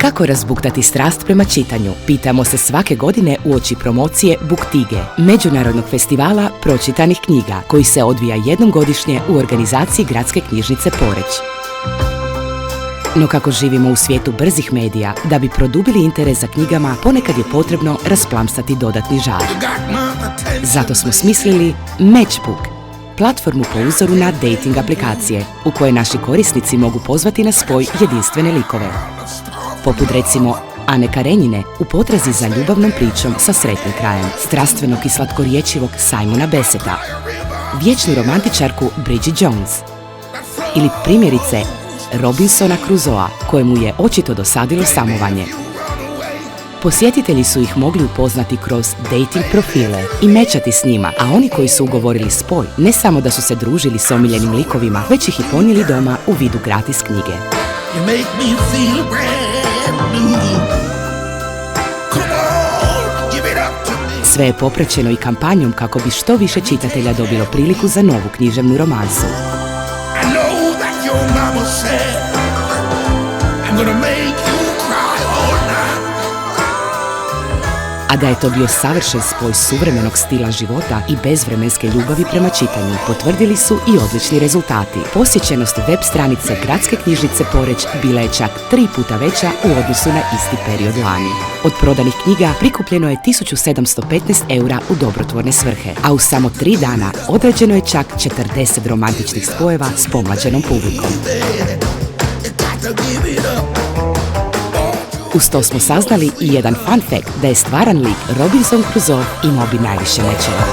Kako razbuktati strast prema čitanju? Pitamo se svake godine uoči promocije Buktige, međunarodnog festivala pročitanih knjiga, koji se odvija jednom godišnje u organizaciji Gradske knjižnice Poreč. No kako živimo u svijetu brzih medija, da bi produbili interes za knjigama, ponekad je potrebno rasplamsati dodatni žar. Zato smo smislili Matchbook, platformu po uzoru na dating aplikacije, u kojoj naši korisnici mogu pozvati na spoj jedinstvene likove. Poput recimo Ane Karenjine u potrazi za ljubavnom pričom sa sretnim krajem, strastvenog i slatkorječivog Simona Beseta, vječnu romantičarku Bridget Jones ili primjerice Robinsona Crusoea, kojemu je očito dosadilo samovanje. Posjetitelji su ih mogli upoznati kroz dating profile i mečati s njima, a oni koji su ugovorili spoj, ne samo da su se družili s omiljenim likovima, već ih i ponijeli doma u vidu gratis knjige. Sve je popraćeno i kampanjom kako bi što više čitatelja dobilo priliku za novu književnu romansu. A da je to bio savršen spoj suvremenog stila života i bezvremenske ljubavi prema čitanju, potvrdili su i odlični rezultati. Posjećenost web stranice Gradske knjižnice Poreč bila je čak 3 puta veća u odnosu na isti period lani. Od prodanih knjiga prikupljeno je 1715 € u dobrotvorne svrhe, a u samo 3 dana odrađeno je čak 40 romantičnih spojeva s pomlađenom publikom. Uz to smo saznali i jedan fun fact, da je stvaran lik Robinson Crusoe imao bi najviše mečeva.